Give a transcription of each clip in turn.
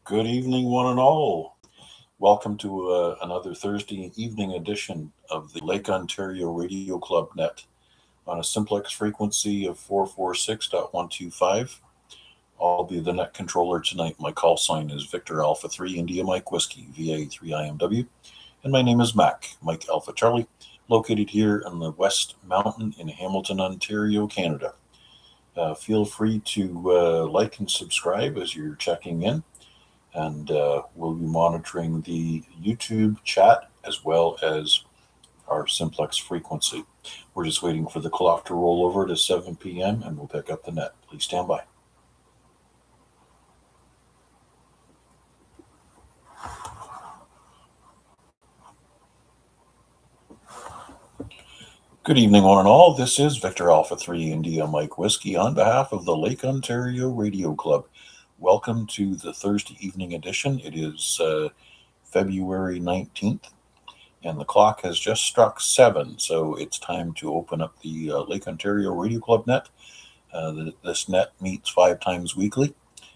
Good evening, one and all. Welcome to another Thursday evening edition of the Lake Ontario Radio Club Net on a simplex frequency of 446.125. I'll be the net controller tonight. My call sign is Victor Alpha 3 India Mike Whiskey, VA3IMW. And my name is Mike Alpha Charlie, located here in the West Mountain in Hamilton, Ontario, Canada. Feel free to like and subscribe as you're checking in. And we'll be monitoring the YouTube chat as well as our simplex frequency. We're just waiting for the clock to roll over to 7 p.m. and we'll pick up the net. Please stand by. Good evening, one and all. This is Victor Alpha 3 India Mike Whiskey on behalf of the Lake Ontario Radio Club. Welcome to the Thursday evening edition. It is February 19th, and the clock has just struck 7, so it's time to open up the Lake Ontario Radio Club net. This net meets 5 times weekly,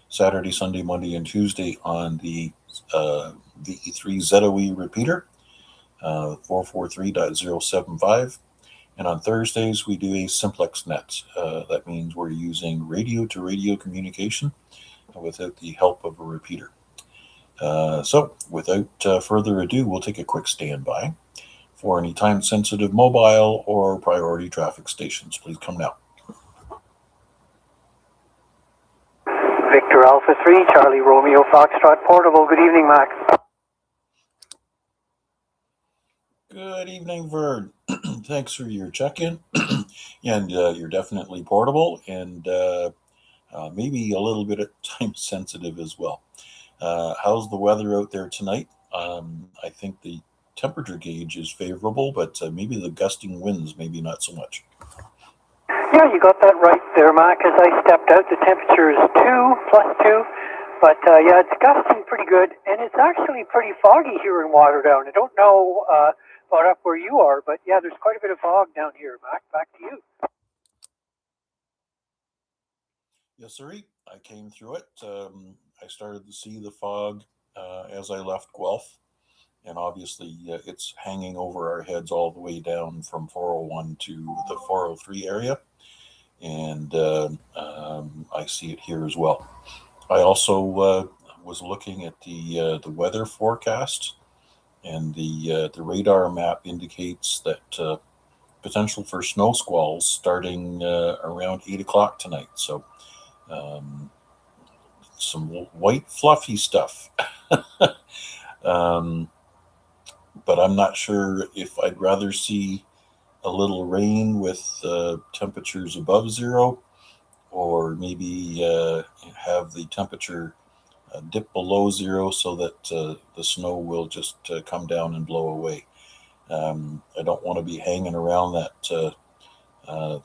Saturday, Sunday, Monday, and Tuesday on the VA3ZOE repeater, 443.075. And on Thursdays, we do a simplex net. That means we're using radio-to-radio communication without the help of a repeater. So without further ado, we'll take a quick standby for any time-sensitive mobile or priority traffic stations. Please come now. Victor Alpha 3, Charlie Romeo Foxtrot Portable. Good evening, Max. Good evening, Vern. Thanks for your check-in. And you're definitely portable and maybe a little bit time-sensitive as well. How's the weather out there tonight? I think the temperature gauge is favorable, but maybe the gusting winds, maybe not so much. Yeah, you got that right there, Mac. As I stepped out, the temperature is 2, +2. But yeah, it's gusting pretty good, and it's actually pretty foggy here in Waterdown. I don't know about up where you are, but yeah, there's quite a bit of fog down here, Mac. Back to you. Yes, sir. I came through it. I started to see the fog as I left Guelph, and obviously it's hanging over our heads all the way down from 401 to the 403 area, and I see it here as well. I also was looking at the weather forecast, and the radar map indicates that potential for snow squalls starting around 8 o'clock tonight. So some white fluffy stuff. But I'm not sure if I'd rather see a little rain with temperatures above zero, or maybe have the temperature dip below zero so that the snow will just come down and blow away. I don't want to be hanging around that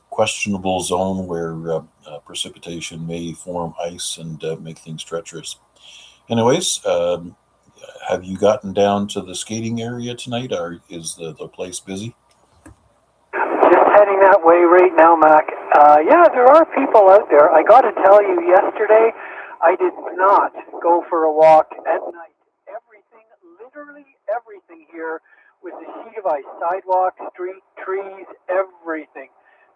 questionable zone where precipitation may form ice and make things treacherous. Anyways, have you gotten down to the skating area tonight, or is the place busy? Just heading that way right now, Mac. Yeah, there are people out there. I got to tell you, yesterday I did not go for a walk at night. Everything, literally everything here was a sheet of ice. Sidewalk, street, trees, everything.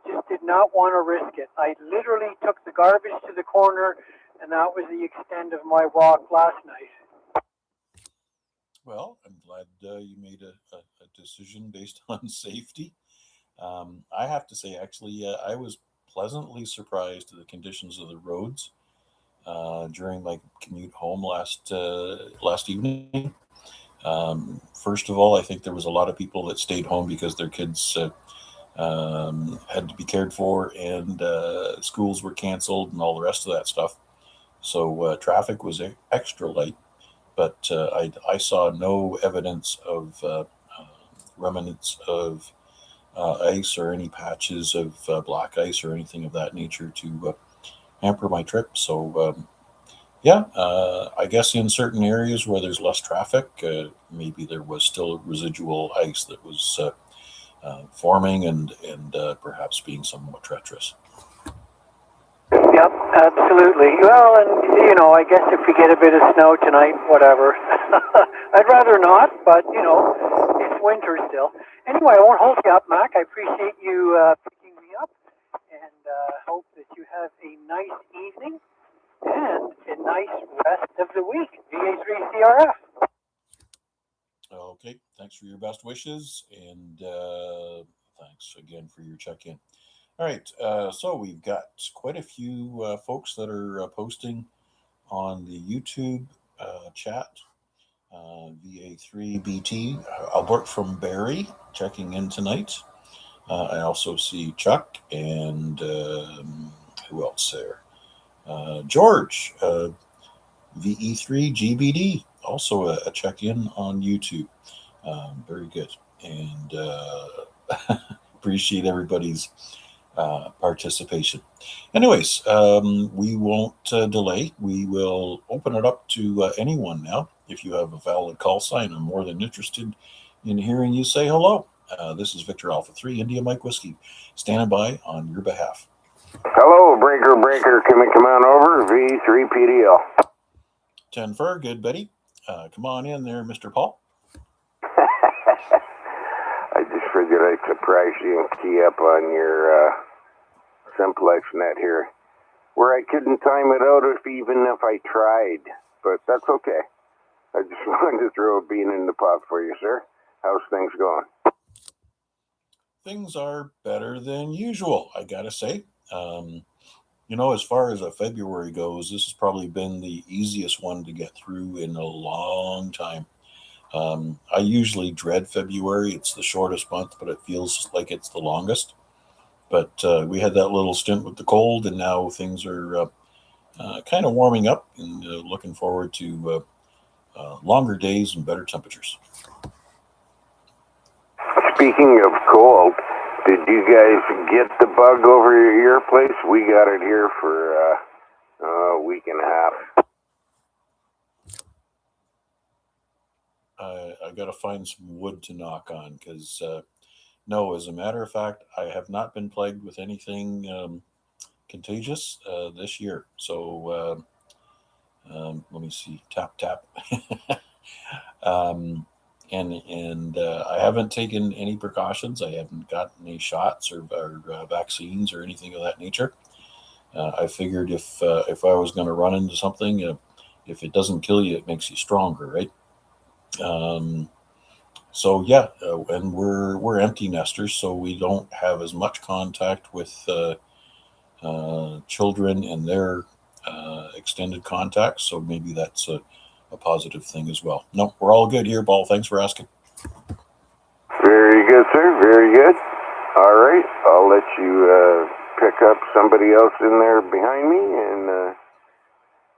Just did not want to risk it. I literally took the garbage to the corner, and that was the extent of my walk last night. Well, I'm glad you made a decision based on safety. I have to say, actually, I was pleasantly surprised at the conditions of the roads during my commute home last evening. First of all, I think there was a lot of people that stayed home because their kids had to be cared for, and schools were canceled and all the rest of that stuff. So traffic was extra light, but I saw no evidence of remnants of ice or any patches of black ice or anything of that nature to hamper my trip. So I guess in certain areas where there's less traffic, maybe there was still residual ice that was forming and perhaps being somewhat treacherous. Yep, Absolutely. Well, and I guess if we get a bit of snow tonight, whatever. I'd rather not, but it's winter still. Anyway, I won't hold you up, Mac. I appreciate you picking me up, and hope that you have a nice evening and a nice rest of the week. VA3CRF. Okay, thanks for your best wishes, and thanks again for your check-in. All right, so we've got quite a few folks that are posting on the YouTube chat. VA3BT, Albert from Barrie, checking in tonight. I also see Chuck and who else there? George, VE3GBD, also a check-in on YouTube. Very good. And appreciate everybody's participation. Anyways, we won't delay. We will open it up to anyone now. If you have a valid call sign, I'm more than interested in hearing you say hello. This is Victor Alpha 3 India Mike Whiskey, standing by on your behalf. Hello, Breaker. Can we come on over? V3PDL. 10 fur, good buddy. Come on in there, Mr. Paul. I just figured I'd surprise you and key up on your simplex net here, where I couldn't time it out even if I tried, but that's okay. I just wanted to throw a bean in the pot for you, sir. How's things going? Things are better than usual, I gotta say. As far as February goes, this has probably been the easiest one to get through in a long time. I usually dread February. It's the shortest month, but it feels like it's the longest. But we had that little stint with the cold, and now things are kind of warming up, and looking forward to longer days and better temperatures. Speaking of cold, did you guys get the bug over your place? We got it here for a week and a half. I got to find some wood to knock on because, no, as a matter of fact, I have not been plagued with anything contagious this year. So let me see. Tap, tap. And I haven't taken any precautions. I haven't gotten any shots or vaccines or anything of that nature. I figured if I was going to run into something, if it doesn't kill you, it makes you stronger, right? So yeah, and we're empty nesters, so we don't have as much contact with children and their extended contacts. So maybe that's a positive thing as well. No, we're all good here, Paul. Thanks for asking. Very good, sir. Very good. All right, I'll let you pick up somebody else in there behind me. And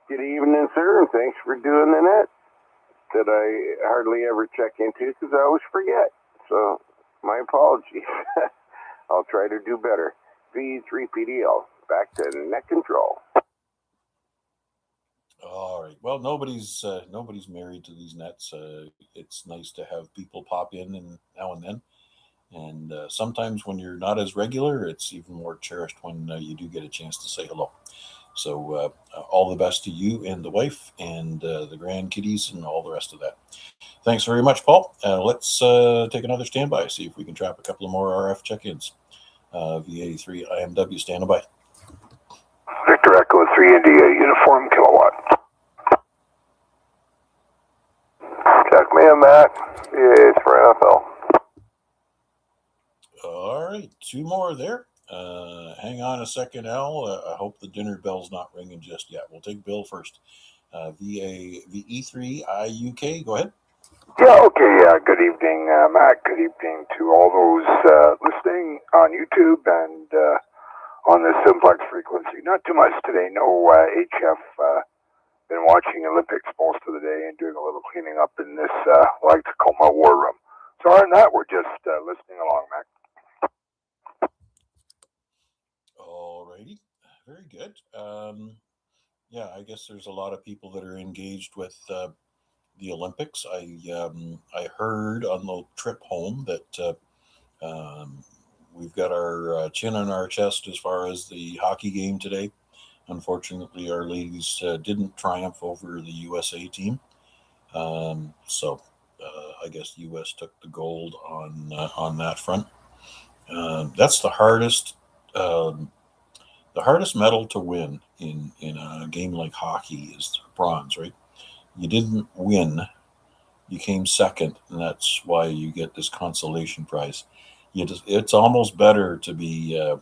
good evening, sir, and thanks for doing the net that I hardly ever check into because I always forget. So my apologies. I'll try to do better. V3PDL, back to net control. All right. Well, nobody's married to these nets. It's nice to have people pop in and now and then. And sometimes when you're not as regular, it's even more cherished when you do get a chance to say hello. So all the best to you and the wife and the grandkiddies and all the rest of that. Thanks very much, Paul. Let's take another standby, see if we can trap a couple of more RF check-ins. VA3IMW, standing by. Victor Echo 3 India, uniform kilowatt. Check me in, Matt. VA for NFL. All right, two more there. Hang on a second, Al. I hope the dinner bell's not ringing just yet. We'll take Bill first. VE3IUK, go ahead. Yeah, okay. Good evening, Matt. Good evening to all those listening on YouTube and on the simplex frequency. Not too much today. No HF. Been watching Olympics most of the day and doing a little cleaning up in this, what I like to call my war room. So other than that, we're just listening along, Mac. Alrighty, very good. Yeah, I guess there's a lot of people that are engaged with the Olympics. I heard on the trip home that we've got our chin on our chest as far as the hockey game today. Unfortunately, our ladies didn't triumph over the USA team. So I guess US took the gold on that front. That's um, the hardest medal to win in a game like hockey is bronze, right? You didn't win, you came second, and that's why you get this consolation prize. It's almost better to be the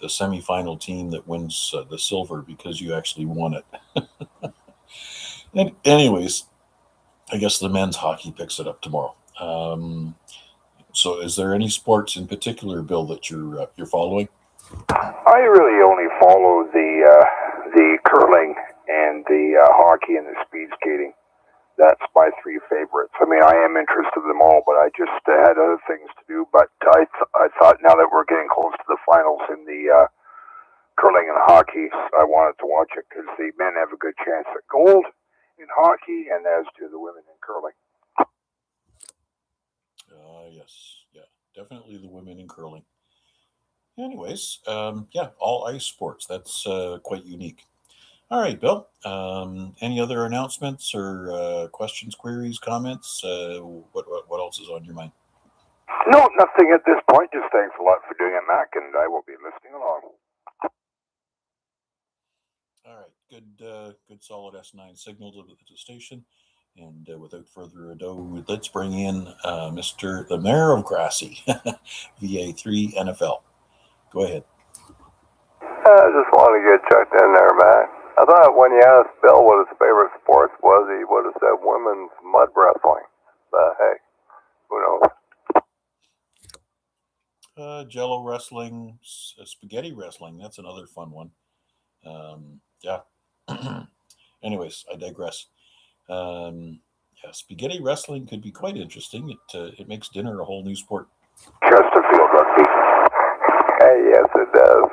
semifinal team that wins the silver because you actually won it. And anyways, I guess the men's hockey picks it up tomorrow. So, is there any sports in particular, Bill, that you're following? I really only follow the curling and the hockey and the speed skating. That's my three favorites. I mean, I am interested in them all, but I just had other things to do. But I thought now that we're getting close to the finals in the curling and hockey, I wanted to watch it because the men have a good chance at gold in hockey, and as do the women in curling. Yes, yeah, definitely the women in curling. Anyways, yeah, all ice sports. That's quite unique. All right, Bill. Any other announcements or questions, queries, comments? What else is on your mind? No, nothing at this point. Just thanks a lot for doing it, Mac, and I will be listening along. All right, good solid S9 signal to the station. And without further ado, let's bring in Mr. the Mayor of Grassy, VA3 NFL. Go ahead. I just want to get checked in there, Matt. I thought when you asked Bill what his favorite sports was, he would have said women's mud wrestling. But hey, who knows? Jello wrestling, spaghetti wrestling. That's another fun one. Yeah. Anyways, I digress. Yeah, spaghetti wrestling could be quite interesting. It makes dinner a whole new sport. Chesterfield rugby. Hey, yes, it does.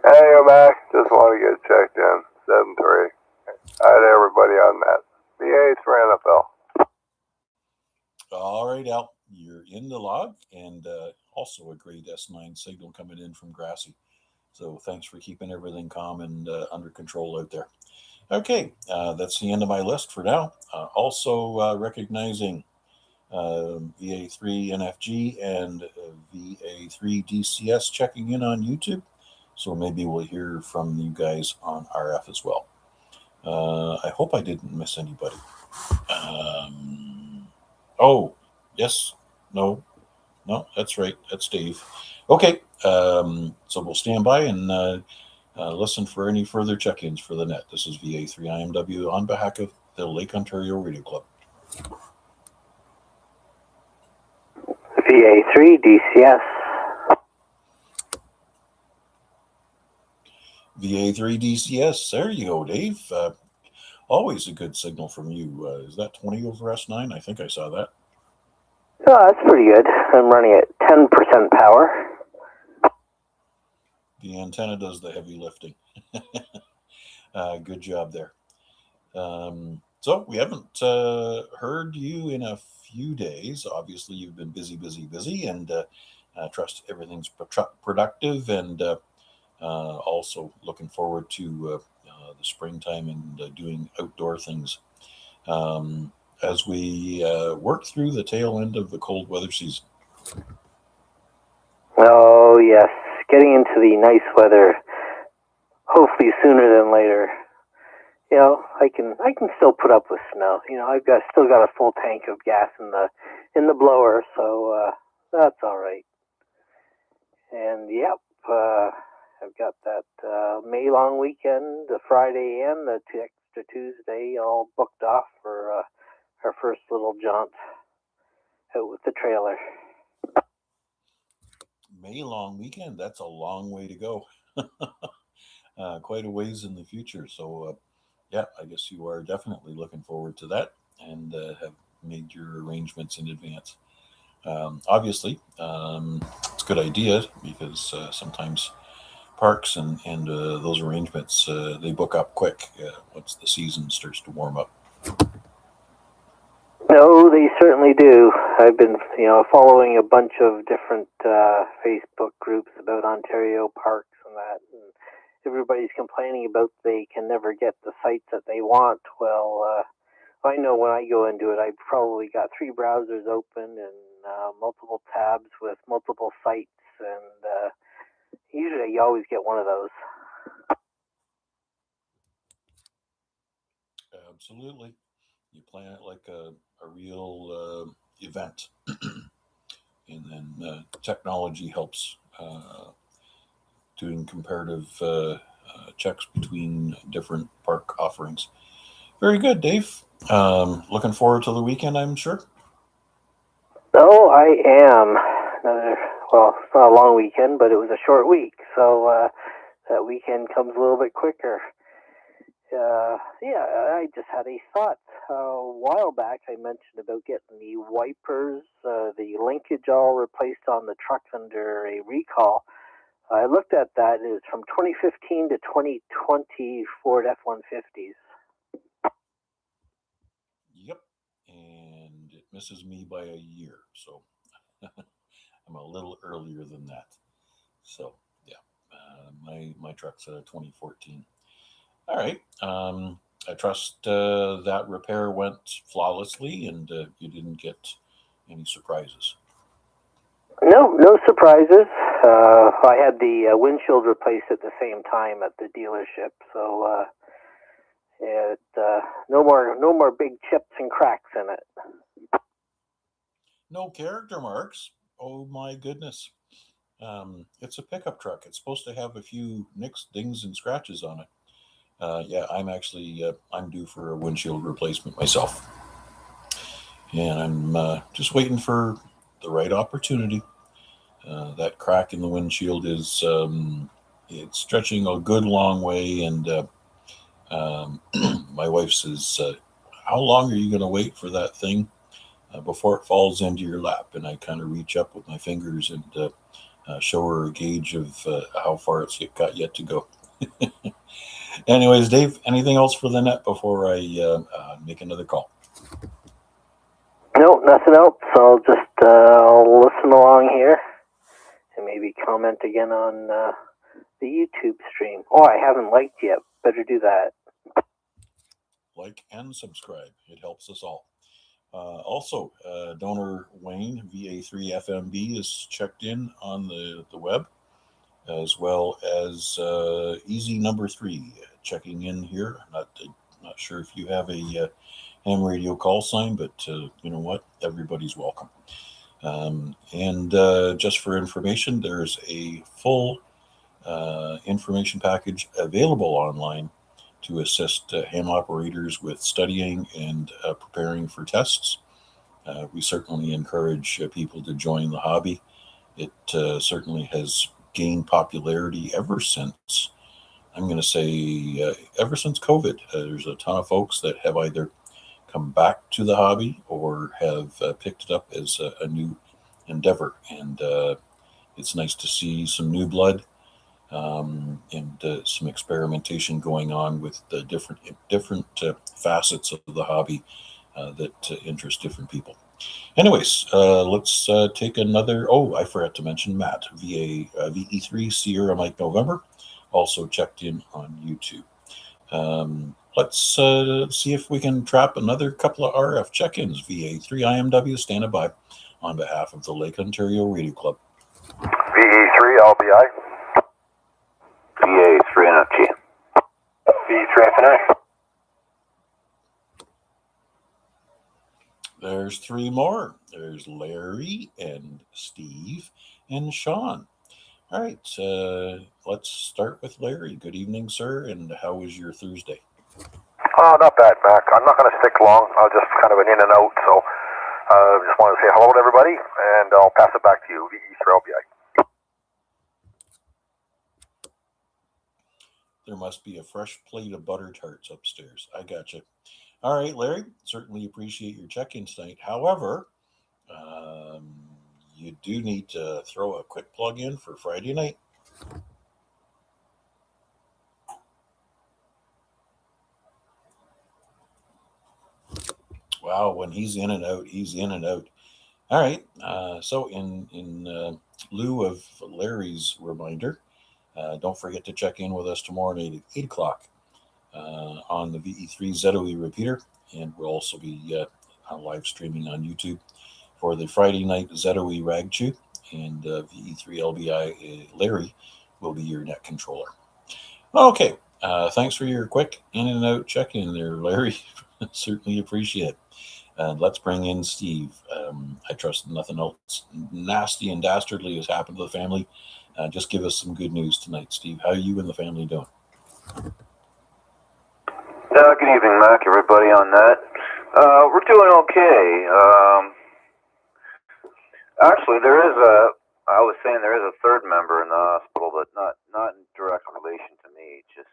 Hey, Mac, just want to get checked in. 7-3. Hi to everybody on that. VA3 NFL. All right, Al, you're in the log, and also a great S9 signal coming in from Grassy. So thanks for keeping everything calm and under control out there. Okay, that's the end of my list for now. Also recognizing VA3 NFG and VA3 DCS checking in on YouTube. So maybe we'll hear from you guys on RF as well. I hope I didn't miss anybody. Oh, yes, no, that's right. That's Dave. Okay, so we'll stand by and listen for any further check-ins for the net. This is VA3IMW on behalf of the Lake Ontario Radio Club. VA3 DCS. VA3 DCS. There you go, Dave. Always a good signal from you. Is that 20 over S9? I think I saw that. Oh, that's pretty good. I'm running at 10% power. The antenna does the heavy lifting. Good job there. So we haven't heard you in a few days. Obviously, you've been busy, and trust everything's productive, and also looking forward to the springtime and doing outdoor things as we work through the tail end of the cold weather season. Oh, yes. Getting into the nice weather, hopefully sooner than later. You know, I can still put up with snow. You know, still got a full tank of gas in the blower, so that's all right. And yep, I've got that May long weekend, the Friday and the extra Tuesday, all booked off for our first little jaunt out with the trailer. May long weekend, that's a long way to go. Quite a ways in the future. So, yeah, I guess you are definitely looking forward to that and have made your arrangements in advance. Obviously, it's a good idea because sometimes parks and those arrangements, they book up quick once the season starts to warm up. No, they certainly do. I've been, following a bunch of different Facebook groups about Ontario parks and that, everybody's complaining about they can never get the sites that they want. Well, I know when I go into it, I've probably got 3 browsers open and multiple tabs with multiple sites, and usually you always get one of those. Absolutely. You plan it like a real event. And then technology helps doing comparative checks between different park offerings. Very good, Dave. Looking forward to the weekend, I'm sure. Oh, I am. Well, it's not a long weekend, but it was a short week, so that weekend comes a little bit quicker. Yeah, I just had a thought. A while back, I mentioned about getting the wipers, the linkage all replaced on the truck under a recall. I looked at that. It's from 2015 to 2020 Ford F-150s. Yep. And it misses me by a year. So I'm a little earlier than that. So, yeah, my truck's a 2014. All right. I trust that repair went flawlessly and you didn't get any surprises. No surprises. I had the windshield replaced at the same time at the dealership, so no more big chips and cracks in it. No character marks. Oh my goodness. It's a pickup truck. It's supposed to have a few nicks, dings, and scratches on it. Yeah, I'm due for a windshield replacement myself, and I'm just waiting for the right opportunity. That crack in the windshield is it's stretching a good long way, and my wife says, "How long are you going to wait for that thing before it falls into your lap?" And I kind of reach up with my fingers and show her a gauge of how far it's got yet to go. Anyways, Dave, anything else for the net before I make another call? No, nothing else. I'll just listen along here and maybe comment again on the YouTube stream. Oh, I haven't liked yet. Better do that. Like and subscribe. It helps us all. Also, donor Wayne, VA3FMB, is checked in on the web, as well as Easy Number 3 checking in here. Not sure if you have a ham radio call sign, but you know what? Everybody's welcome. And just for information, there's a full information package available online to assist ham operators with studying and preparing for tests. We certainly encourage people to join the hobby. It certainly has gained popularity ever since, I'm going to say, ever since COVID. There's a ton of folks that have either come back to the hobby or have picked it up as a new endeavor. And it's nice to see some new blood and some experimentation going on with the different facets of the hobby that interest different people. Anyways, let's take another. Oh, I forgot to mention Matt, VE3 Sierra Mike November, also checked in on YouTube. Let's see if we can trap another couple of RF check-ins. VA3IMW standing by on behalf of the Lake Ontario Radio Club. VA3 LBI. VA3 NFG. VA3 FNI. There's 3 more. There's Larry and Steve and Sean. All right, let's start with Larry. Good evening, sir, and how was your Thursday? Oh, not bad, Mac. I'm not going to stick long. I'll just kind of an in and out, so just want to say hello to everybody, and I'll pass it back to you, VE3 LBI. There must be a fresh plate of butter tarts upstairs. I got you. All right, Larry, certainly appreciate your check-in tonight. However, you do need to throw a quick plug in for Friday night. Wow, when he's in and out, he's in and out. All right, so in lieu of Larry's reminder, Don't forget to check in with us tomorrow night at 8 o'clock on the VE3 ZOE repeater. And we'll also be live streaming on YouTube for the Friday night ZOE Rag Chew. And VE3LBI Larry will be your net controller. Okay. Thanks for your quick in and out check-in there, Larry. Certainly appreciate it. And let's bring in Steve. I trust nothing else nasty and dastardly has happened to the family. Just give us some good news tonight, Steve. How are you and the family doing? Good evening, Mac, everybody on that. We're doing okay. Actually, I was saying there is a third member in the hospital, but not in direct relation to me, just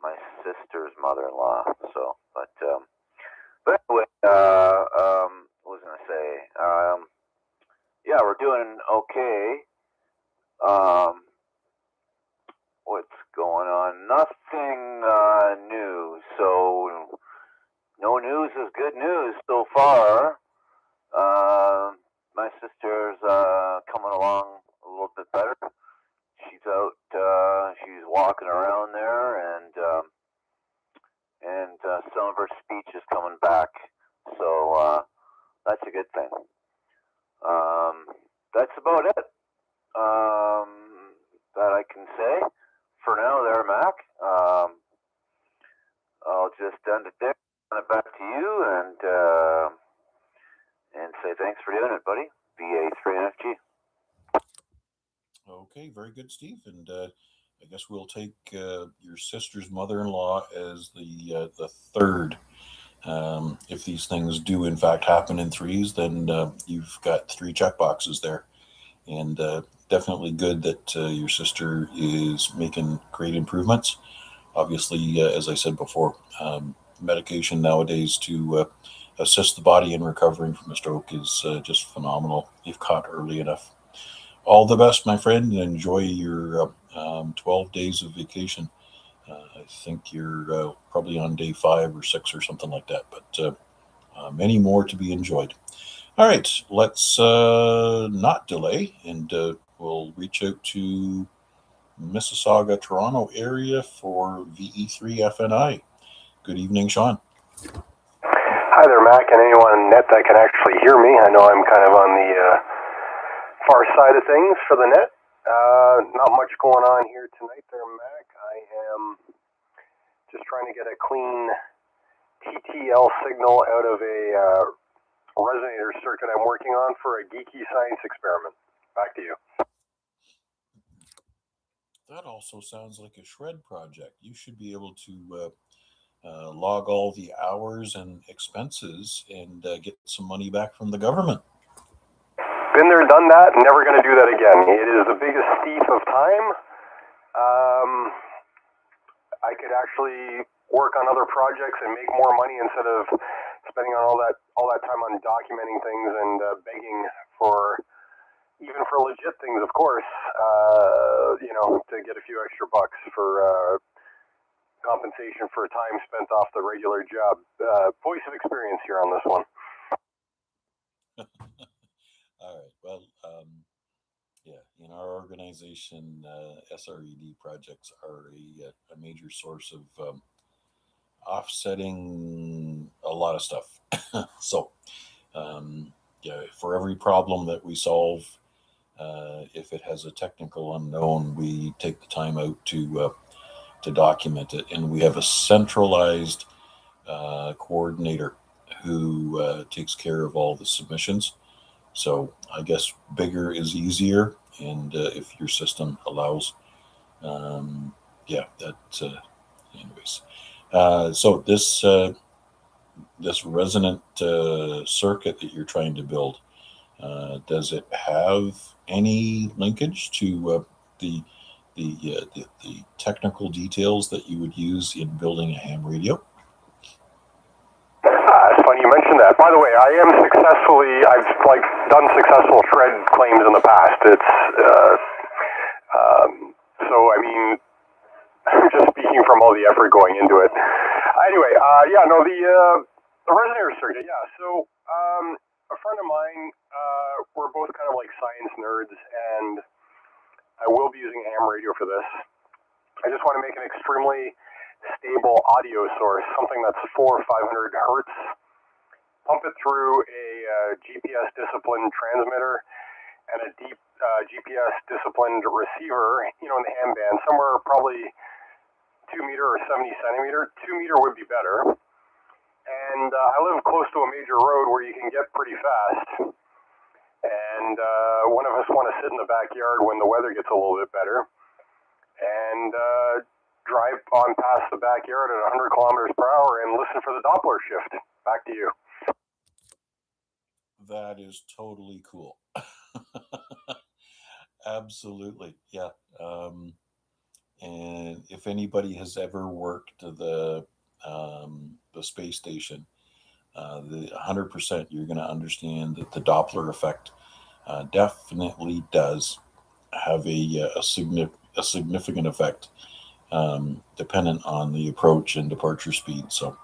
my sister's mother-in-law. So, but anyway, what was I going to say? Yeah, we're doing okay. What's going on? Nothing new. So, no news is good news so far. My sister's coming along a little bit better. She's out. She's walking around there, and some of her speech is coming back. So that's a good thing. That's about it that I can say for now. There, Mac. I'll just end it there. Send it back to you, and say thanks for doing it, buddy. VA3IMW. Okay, very good, Steve. And I guess we'll take your sister's mother-in-law as the third. If these things do in fact happen in threes, then you've got 3 check boxes there. And definitely good that your sister is making great improvements. Obviously, as I said before, medication nowadays to assist the body in recovering from a stroke is just phenomenal if caught early enough. All the best, my friend, and enjoy your 12 days of vacation. I think you're probably on day 5 or 6 or something like that, but many more to be enjoyed. All right, let's not delay, and we'll reach out to Mississauga, Toronto area for VE3FNI. Good evening, Sean. Hi there, Mac, and anyone on net that can actually hear me. I know I'm kind of on the far side of things for the net. Not much going on here tonight there, Mac. I am just trying to get a clean TTL signal out of a resonator circuit I'm working on for a geeky science experiment. Back to you. That also sounds like a shred project. You should be able to log all the hours and expenses and get some money back from the government. Been there, done that, never going to do that again. It is the biggest thief of time. I could actually work on other projects and make more money instead of spending on all that time on documenting things and begging for, even for legit things, of course, to get a few extra bucks for compensation for time spent off the regular job. Voice of experience here on this one. All right. Well, yeah, in our organization, SRED projects are a major source of offsetting a lot of stuff. So, yeah, for every problem that we solve, if it has a technical unknown, we take the time out to document it, and we have a centralized coordinator who takes care of all the submissions. So I guess bigger is easier, and if your system allows, yeah, that. Anyways, so this resonant circuit that you're trying to build, does it have any linkage to the technical details that you would use in building a ham radio? It's funny you mentioned that. By the way, I've done successful shred claims in the past. It's, so I mean, just speaking from all the effort going into it. Anyway, the resonator circuit, yeah. So, a friend of mine, we're both kind of like science nerds, and I will be using ham radio for this. I just want to make an extremely stable audio source, something that's 400 or 500 hertz. Pump it through a GPS disciplined transmitter and a deep GPS disciplined receiver, in the ham band, somewhere probably 2 meter or 70 centimeter. 2 meter would be better. And I live close to a major road where you can get pretty fast. And one of us want to sit in the backyard when the weather gets a little bit better and drive on past the backyard at 100 kilometers per hour and listen for the Doppler shift. Back to you. That is totally cool. Absolutely, yeah. And if anybody has ever worked the space station, the 100% you're going to understand that the Doppler effect definitely does have a significant effect, dependent on the approach and departure speed. So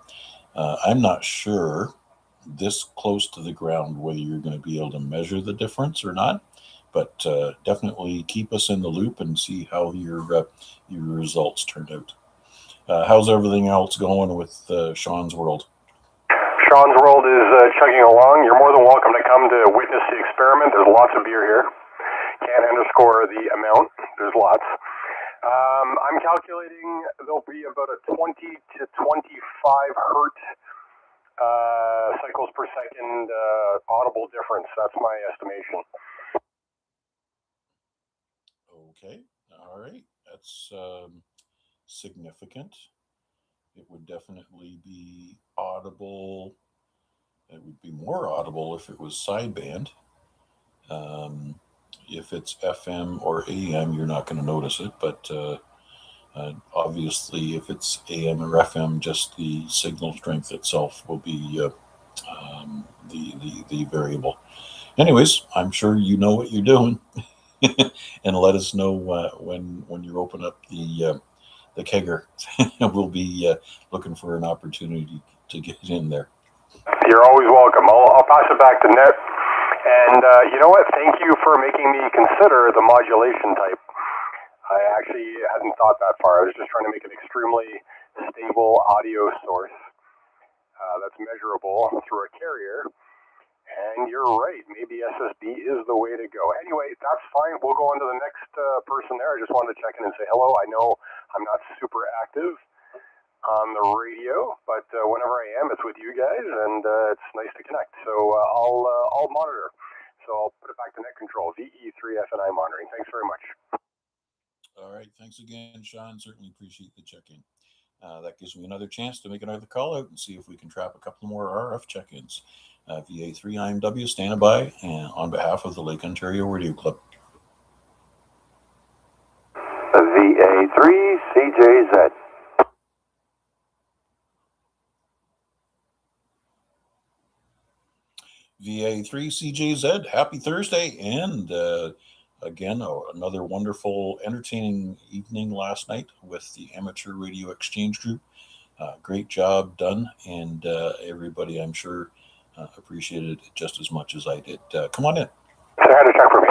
I'm not sure this close to the ground whether you're going to be able to measure the difference or not, but definitely keep us in the loop and see how your results turned out. How's everything else going with Sean's World? Sean's World is chugging along. You're more than welcome to come to witness the experiment. There's lots of beer here. Can't underscore the amount. There's lots. I'm calculating there'll be about a 20 to 25 hertz cycles per second audible difference. That's my estimation. Okay, all right. That's significant. It would definitely be audible. It would be more audible if it was sideband. If it's FM or AM, you're not going to notice it, but obviously if it's AM or FM, just the signal strength itself will be the variable. Anyways, I'm sure you know what you're doing, and let us know when you open up the kegger. We'll be looking for an opportunity to get in there. You're always welcome. I'll pass it back to Net. And you know what? Thank you for making me consider the modulation type. I actually hadn't thought that far. I was just trying to make an extremely stable audio source that's measurable through a carrier. And you're right. Maybe SSB is the way to go. Anyway, that's fine. We'll go on to the next person there. I just wanted to check in and say hello. I know I'm not super active on the radio, but whenever I am, it's with you guys, and it's nice to connect. So I'll monitor. So I'll put it back to net control, VE3FNI monitoring. Thanks very much. All right. Thanks again, Sean. Certainly appreciate the check-in. That gives me another chance to make another call out and see if we can trap a couple more RF check-ins. VA3IMW standing by and on behalf of the Lake Ontario Radio Club. VA3CJZ. VA3CJZ, happy Thursday, and again, another wonderful, entertaining evening last night with the Amateur Radio Exchange Group. Great job done, and everybody, I'm sure, appreciated it just as much as I did. Come on in. Say hi to Chuck for me.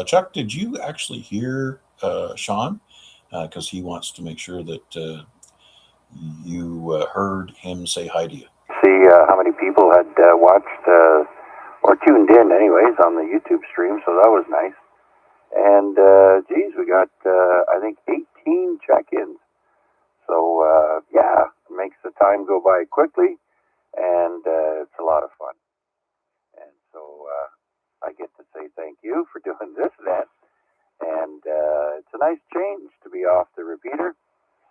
Chuck, did you actually hear Sean? Because he wants to make sure that you heard him say hi to you. See how many people had watched or tuned in anyways on the YouTube stream, so that was nice. And geez, we got I think 18 check-ins. So yeah, it makes the time go by quickly, and it's a lot of fun. And so I get to say thank you for doing this, Ned. And it's a nice change to be off the repeater.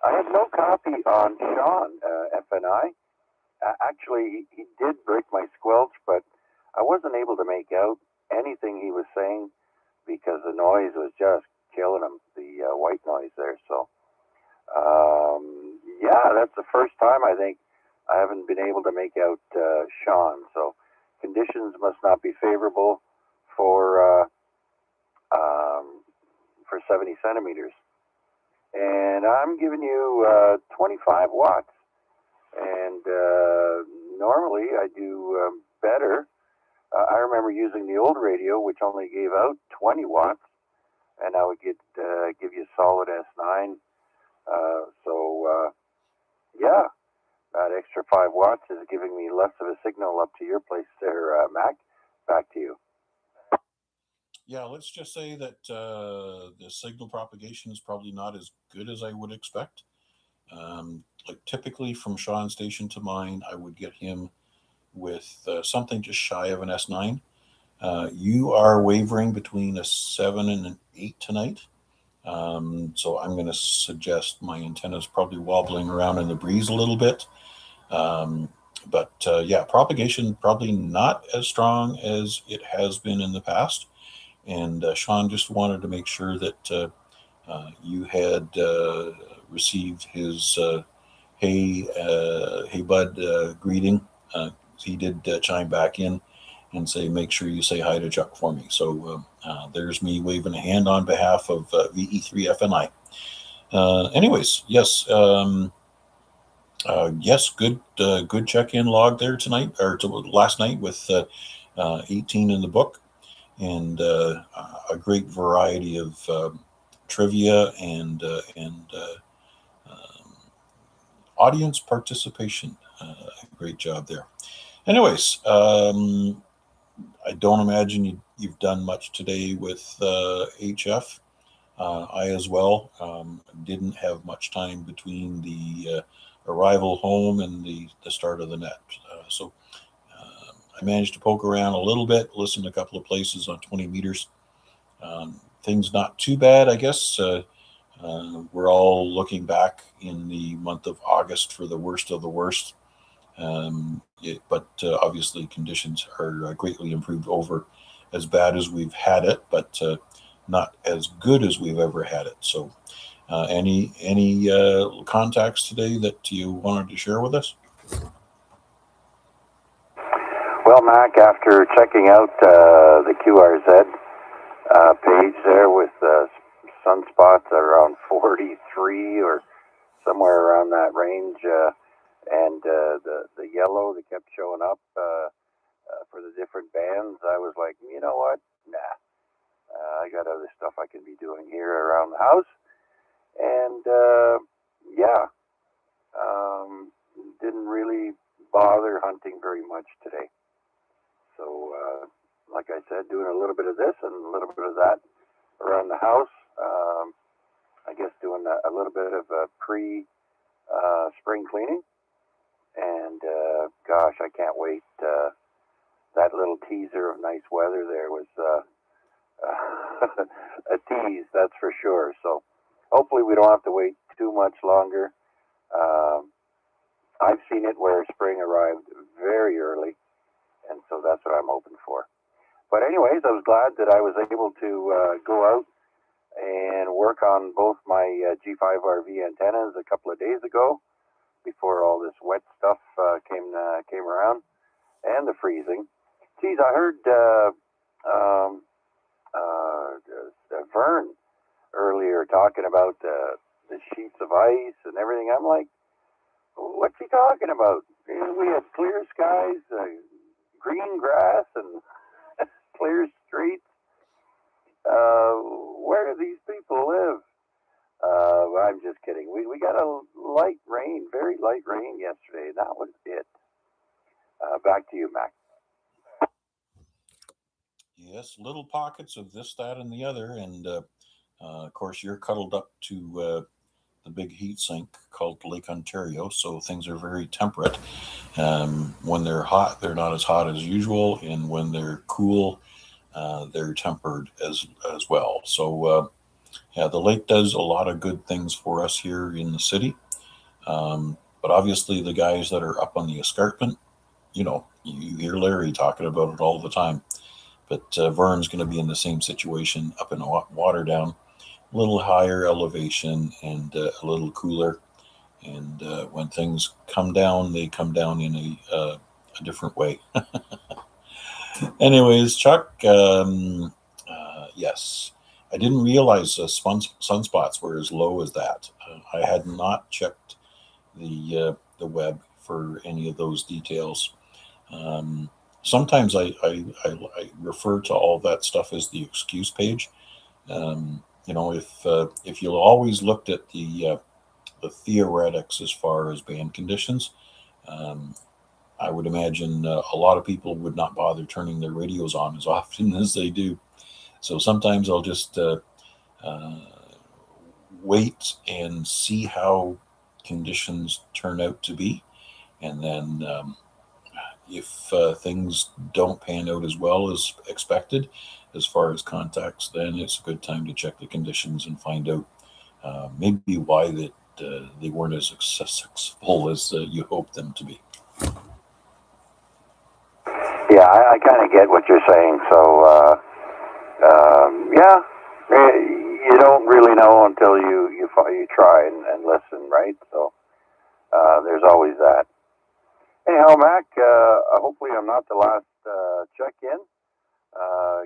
I have no copy on Sean FNI. Actually, he did break my squelch, but I wasn't able to make out anything he was saying because the noise was just killing him, the white noise there. So, yeah, that's the first time I think I haven't been able to make out Sean. So, conditions must not be favorable for 70 centimeters. And I'm giving you 25 watts. And normally I do better I remember using the old radio, which only gave out 20 watts, and now it could give you solid S9. Yeah, that extra 5 watts is giving me less of a signal up to your place there, Mac. Back to you. Yeah, let's just say that the signal propagation is probably not as good as I would expect. Like typically from Sean's station to mine, I would get him with something just shy of an S9. You are wavering between a 7 and an 8 tonight. So I'm going to suggest my antenna is probably wobbling around in the breeze a little bit. Yeah, propagation probably not as strong as it has been in the past. And Sean just wanted to make sure that you had received his hey bud greeting. He did chime back in and say, make sure you say hi to Chuck for me. So there's me waving a hand on behalf of VE3FNI. Anyways, yes. Yes, good check-in log there tonight, or last night with 18 in the book, and a great variety of trivia and audience participation. Great job there. Anyways, I don't imagine you've done much today with HF. I as well didn't have much time between the arrival home and the start of the net. So I managed to poke around a little bit, listen to a couple of places on 20 meters. Things not too bad, I guess. We're all looking back in the month of August for the worst of the worst. But obviously conditions are greatly improved over as bad as we've had it, but not as good as we've ever had it. So any contacts today that you wanted to share with us? Well, Mac, after checking out the QRZ page there with sunspots around 43 or somewhere around that range, and the yellow that kept showing up for the different bands, I was like, you know what? Nah, I got other stuff I can be doing here around the house. And didn't really bother hunting very much today. So, like I said, doing a little bit of this and a little bit of that around the house. I guess doing a little bit of a spring cleaning. And gosh, I can't wait. That little teaser of nice weather there was a tease, that's for sure. So hopefully we don't have to wait too much longer. I've seen it where spring arrived very early, and so that's what I'm hoping for. But anyways, I was glad that I was able to go out and work on both my G5RV antennas a couple of days ago before all this wet stuff came around, and the freezing. Geez, I heard Vern earlier talking about the sheets of ice and everything. I'm like, what's he talking about? We had clear skies, green grass, and clear streets. Where do these people live? I'm just kidding. We got a light rain, very light rain yesterday. That was it. Back to you, Mac. Yes, little pockets of this, that, and the other. And of course, you're cuddled up to the big heat sink called Lake Ontario. So things are very temperate. When they're hot, they're not as hot as usual. And when they're cool, they're tempered as well. So yeah, the lake does a lot of good things for us here in the city. But obviously the guys that are up on the escarpment, you hear Larry talking about it all the time. But Vern's going to be in the same situation up in Waterdown, a little higher elevation and a little cooler. And when things come down, they come down in a different way. Anyways, Chuck, yes, I didn't realize sunspots were as low as that. I had not checked the web for any of those details. sometimes I refer to all that stuff as the excuse page. If you'll always looked at the theoretics as far as band conditions, um, I would imagine a lot of people would not bother turning their radios on as often as they do. So sometimes I'll just uh, wait and see how conditions turn out to be, and then if things don't pan out as well as expected as far as contacts, then it's a good time to check the conditions and find out maybe why that they weren't as successful as you hoped them to be. Yeah, I kind of get what you're saying. So, yeah, you don't really know until you try and listen, right? So there's always that. Anyhow, Mac, hopefully I'm not the last check-in.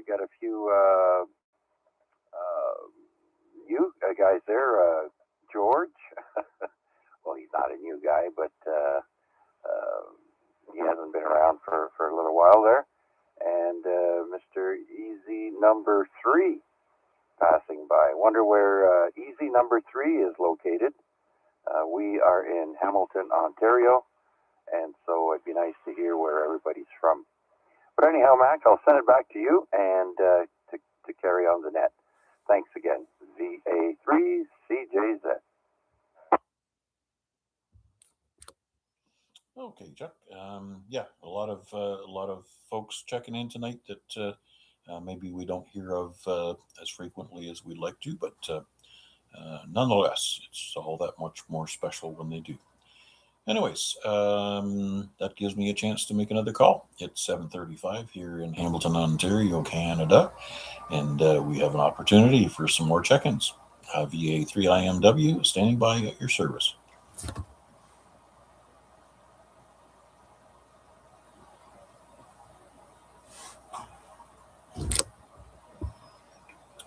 Got a few new guys there. George, well, he's not a new guy, but he hasn't been around for a little while there. And Mr. Easy number 3 passing by. Wonder where Easy number 3 is located. We are in Hamilton, Ontario, and so it'd be nice to hear where everybody's from. But anyhow, Mac, I'll send it back to you and to carry on the net. Thanks again. VA3CJZ. Okay, Chuck. Yeah, a lot of folks checking in tonight that maybe we don't hear of as frequently as we'd like to, but nonetheless, it's all that much more special when they do. Anyways, that gives me a chance to make another call. It's 7:35 here in Hamilton, Ontario, Canada, and we have an opportunity for some more check-ins. VA3IMW standing by at your service.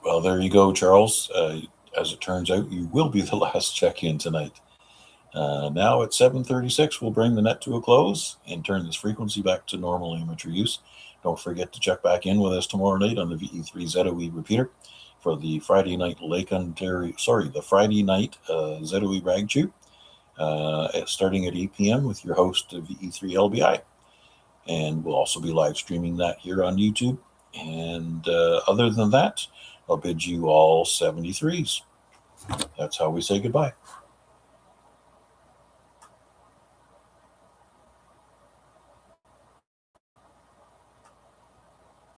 Well, there you go, Charles. As it turns out, you will be the last check-in tonight. Now at 7:36, we'll bring the net to a close and turn this frequency back to normal amateur use. Don't forget to check back in with us tomorrow night on the VE3ZOE repeater for the Friday night the Friday night ZOE Rag Chew, starting at 8 p.m. with your host VE3LBI. And we'll also be live streaming that here on YouTube. And other than that, I'll bid you all 73s. That's how we say goodbye.